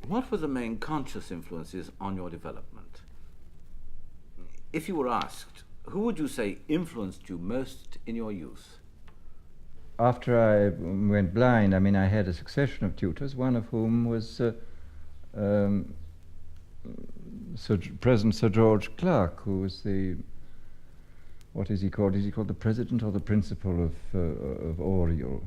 What were the main conscious influences on your development? If you were asked, who would you say influenced you most in your youth? After I went blind, I mean, I had a succession of tutors, one of whom was um, President Sir George Clark, who was the, what is he called? Is he called the president or the principal of Oriel?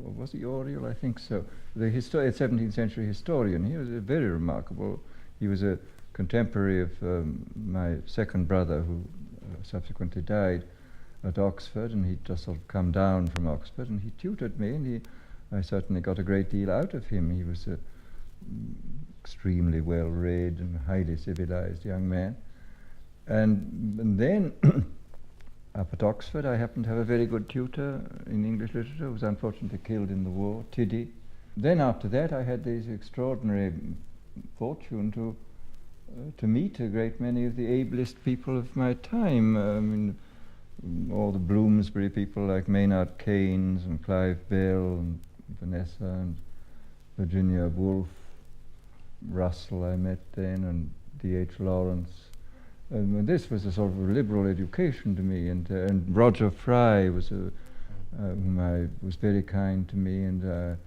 Or was he Oriel? I think so. The 17th century historian. He was very remarkable. He was a contemporary of my second brother, who subsequently died at Oxford, and he'd just sort of come down from Oxford, and he tutored me, and I certainly got a great deal out of him. He was a extremely well-read and highly civilized young man. And then up at Oxford, I happened to have a very good tutor in English literature who was unfortunately killed in the war, Tiddy. Then after that, I had this extraordinary fortune to meet a great many of the ablest people of my time. I mean, all the Bloomsbury people like Maynard Keynes and Clive Bell and Vanessa and Virginia Woolf, Russell I met then, and D.H. Lawrence. And this was a sort of a liberal education to me, and Roger Fry was whom I was very kind to me, and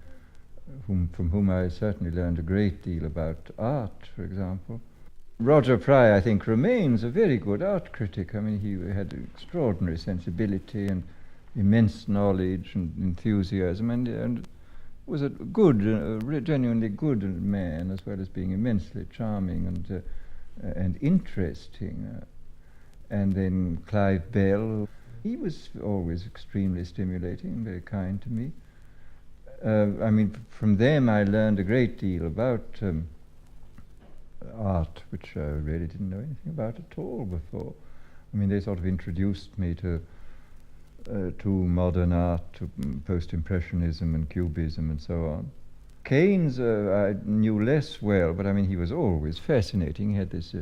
from whom I certainly learned a great deal about art, for example. Roger Fry, I think, remains a very good art critic. I mean, he had extraordinary sensibility and immense knowledge and enthusiasm, and was a good, genuinely good man, as well as being immensely charming and interesting. And then Clive Bell, he was always extremely stimulating, very kind to me. I mean, from them I learned a great deal about art, which I really didn't know anything about at all before. I mean, they sort of introduced me to modern art, to post-impressionism and cubism and so on. Keynes I knew less well, but I mean, he was always fascinating. He had this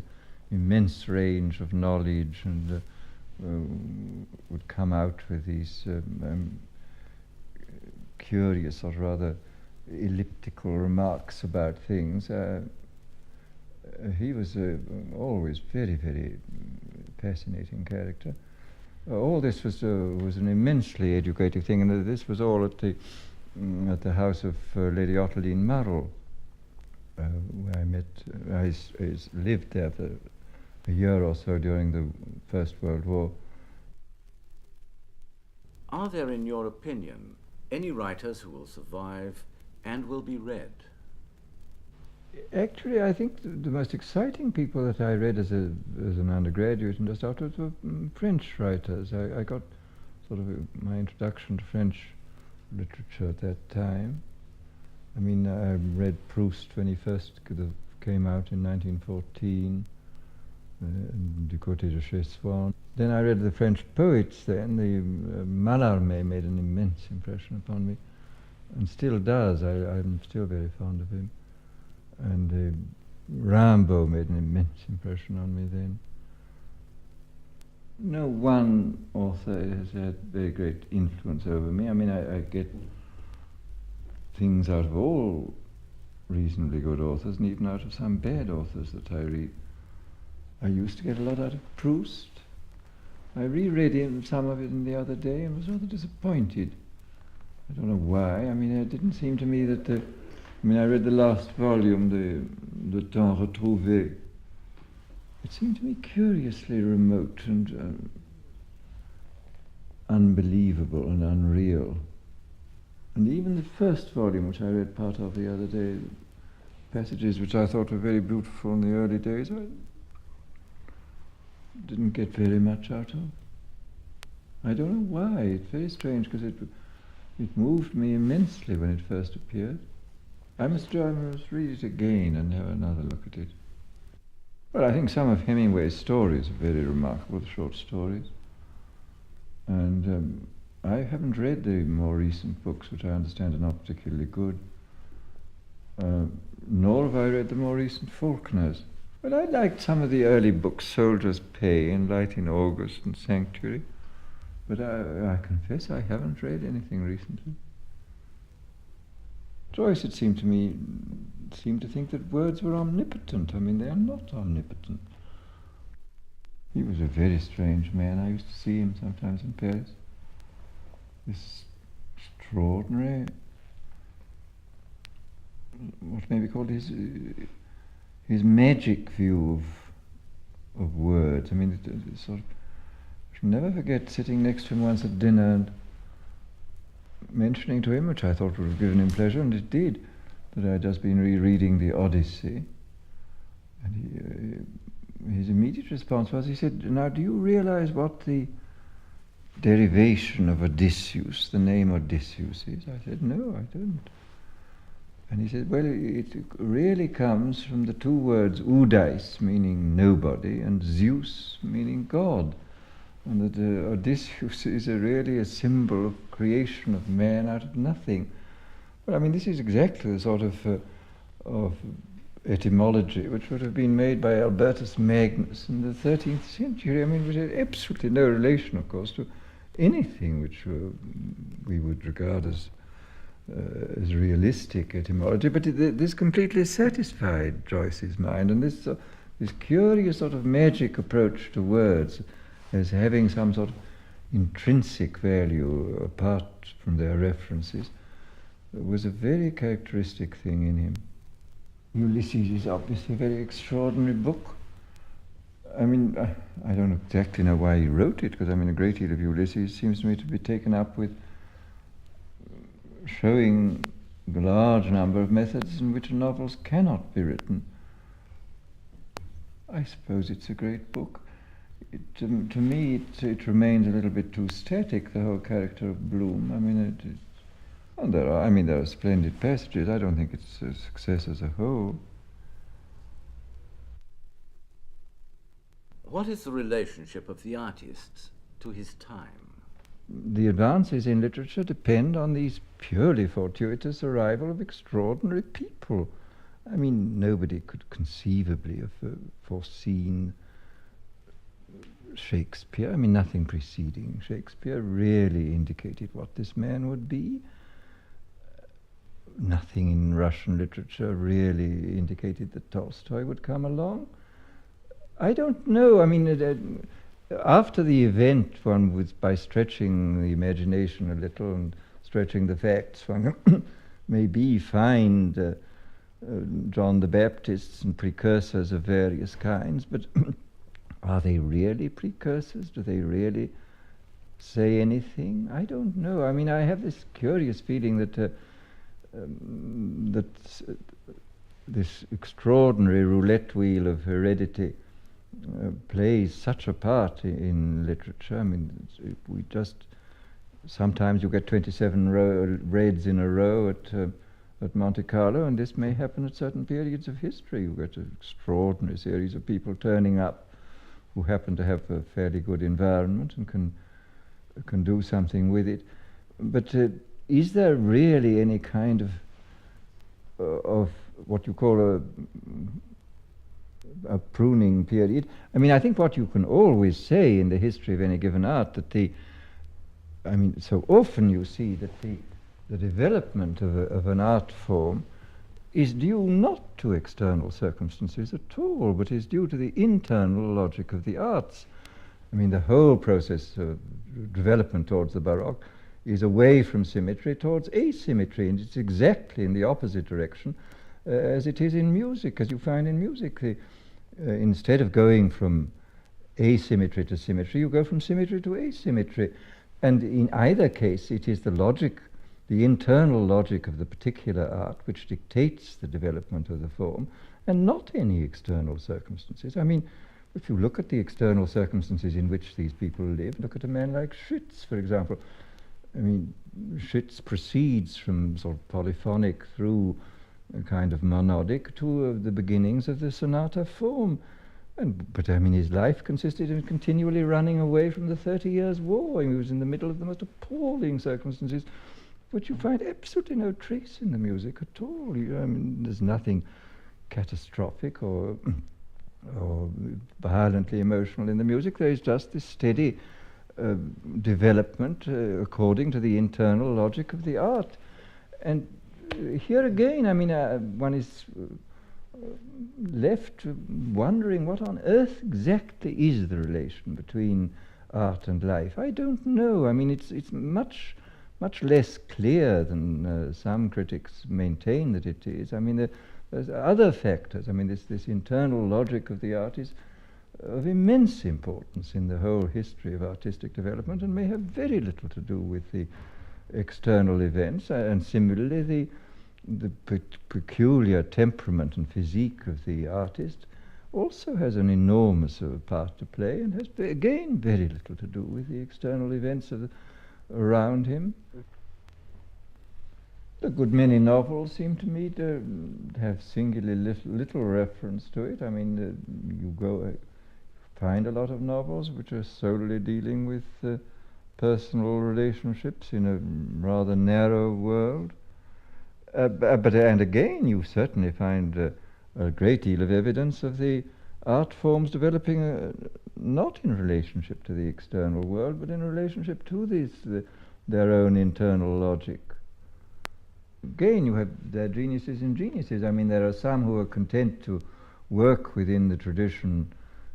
immense range of knowledge, and would come out with these curious or rather elliptical remarks about things. He was always very, very fascinating character. All this was an immensely educative thing, and this was all at the house of Lady Ottiline Murrell, where I met. I lived there for a year or so during the First World War. Are there, in your opinion, any writers who will survive and will be read? Actually, I think the most exciting people that I read as an undergraduate and just afterwards were French writers. I got sort of my introduction to French literature at that time. I mean, I read Proust when he first came out in 1914, Du Côté de Chez Swann. Then I read the French poets then. Mallarmé made an immense impression upon me, and still does. I'm still very fond of him. And Rimbaud made an immense impression on me then. No one author has had very great influence over me. I mean, I get things out of all reasonably good authors, and even out of some bad authors that I read. I used to get a lot out of Proust. I reread some of it the other day and was rather disappointed. I don't know why. I mean, it didn't seem to me that I read the last volume, Le Temps Retrouvé. It seemed to me curiously remote and unbelievable and unreal. And even the first volume, which I read part of the other day, passages which I thought were very beautiful in the early days, I didn't get very much out of. I don't know why. It's very strange, because it moved me immensely when it first appeared. I must read it again and have another look at it. Well, I think some of Hemingway's stories are very remarkable, the short stories. And I haven't read the more recent books, which I understand are not particularly good. Nor have I read the more recent Faulkners. But I liked some of the early books, Soldier's Pay and Light in August and Sanctuary. But I confess I haven't read anything recently. Joyce, it seemed to me, seemed to think that words were omnipotent. I mean, they are not omnipotent. He was a very strange man. I used to see him sometimes in Paris. This extraordinary, what may be called his magic view of words. I mean, it sort of, I shall never forget sitting next to him once at dinner and mentioning to him, which I thought would have given him pleasure, and it did, that I had just been rereading the Odyssey. And his immediate response was, he said, "Now, do you realize what the derivation of Odysseus, the name Odysseus, is?" I said, "No, I don't." And he said, "Well, it really comes from the two words Oudais, meaning nobody, and Zeus, meaning God. And that Odysseus is really a symbol of creation of man out of nothing." Well, I mean, this is exactly the sort of etymology which would have been made by Albertus Magnus in the 13th century. I mean, which had absolutely no relation, of course, to anything which we would regard as realistic etymology, but this completely satisfied Joyce's mind, and this curious sort of magic approach to words as having some sort of intrinsic value apart from their references was a very characteristic thing in him. Ulysses is obviously a very extraordinary book. I mean, I don't exactly know why he wrote it, because I mean, a great deal of Ulysses seems to me to be taken up with showing the large number of methods in which novels cannot be written. I suppose it's a great book. To me, it remains a little bit too static, the whole character of Bloom. I mean, and there are splendid passages. I don't think it's a success as a whole. What is the relationship of the artists to his time? The advances in literature depend on these purely fortuitous arrival of extraordinary people. I mean, nobody could conceivably have foreseen Shakespeare. I mean, nothing preceding Shakespeare really indicated what this man would be. Nothing in Russian literature really indicated that Tolstoy would come along. I don't know. I mean, after the event, one was, by stretching the imagination a little and stretching the facts, one maybe find John the Baptists and precursors of various kinds, but are they really precursors? Do they really say anything? I don't know. I mean, I have this curious feeling that this extraordinary roulette wheel of heredity plays such a part in literature. I mean, we just sometimes you get 27 reds in a row at Monte Carlo, and this may happen at certain periods of history. You get an extraordinary series of people turning up who happen to have a fairly good environment and can do something with it. But is there really any kind of what you call a pruning period? I mean, I think what you can always say in the history of any given art, that so often you see that the development of an art form is due not to external circumstances at all, but is due to the internal logic of the arts. I mean, the whole process of development towards the Baroque is away from symmetry towards asymmetry, and it's exactly in the opposite direction as it is in music, as you find in music. Instead of going from asymmetry to symmetry, you go from symmetry to asymmetry. And in either case, it is the logic, the internal logic of the particular art which dictates the development of the form, and not any external circumstances. I mean, if you look at the external circumstances in which these people live, look at a man like Schütz, for example. I mean, Schütz proceeds from sort of polyphonic through a kind of monodic to the beginnings of the sonata form. But I mean, his life consisted in continually running away from the 30 Years' War. He was in the middle of the most appalling circumstances, but you find absolutely no trace in the music at all. I mean, there's nothing catastrophic or violently emotional in the music. There is just this steady development according to the internal logic of the art. And here again, I mean, one is left wondering what on earth exactly is the relation between art and life. I don't know. I mean, it's much less clear than some critics maintain that it is. I mean, there's other factors. I mean, this internal logic of the art is of immense importance in the whole history of artistic development and may have very little to do with the external events, and similarly the peculiar temperament and physique of the artist also has an enormous part to play and has again very little to do with the external events around him. A good many novels seem to me to have singularly little reference to it. I mean, you find a lot of novels which are solely dealing with personal relationships in a rather narrow world. And again, you certainly find a great deal of evidence of the art forms developing not in relationship to the external world, but in relationship to their own internal logic. Again, you have their geniuses and geniuses. I mean, there are some who are content to work within the tradition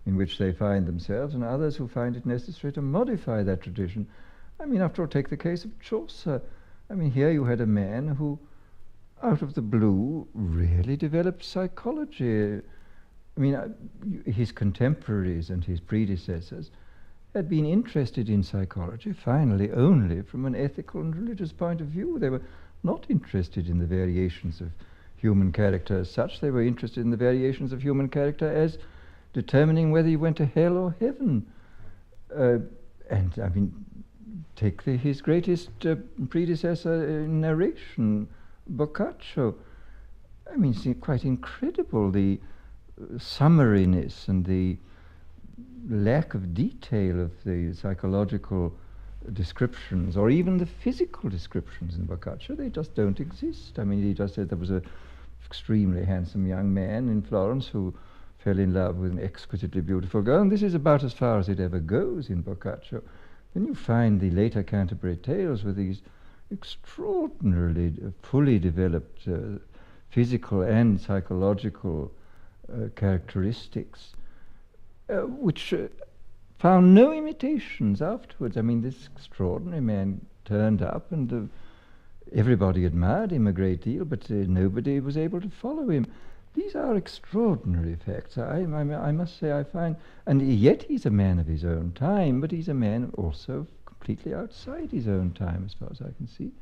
in which they find themselves, and others who find it necessary to modify that tradition. I mean, after all, take the case of Chaucer. I mean, here you had a man who, out of the blue, really developed psychology. I mean, his contemporaries and his predecessors had been interested in psychology, finally, only from an ethical and religious point of view. They were not interested in the variations of human character as such. They were interested in the variations of human character as determining whether you went to hell or heaven. And, I mean, take his greatest predecessor in narration, Boccaccio. I mean, it's quite incredible, the summariness and the lack of detail of the psychological descriptions, or even the physical descriptions in Boccaccio. They just don't exist. I mean, he just said there was an extremely handsome young man in Florence who fell in love with an exquisitely beautiful girl, and this is about as far as it ever goes in Boccaccio. Then you find the later Canterbury Tales with these extraordinarily fully developed physical and psychological characteristics, which found no imitations afterwards. I mean, this extraordinary man turned up, and everybody admired him a great deal, but nobody was able to follow him. These are extraordinary facts. I must say, I find, and yet he's a man of his own time, but he's a man also completely outside his own time, as far as I can see.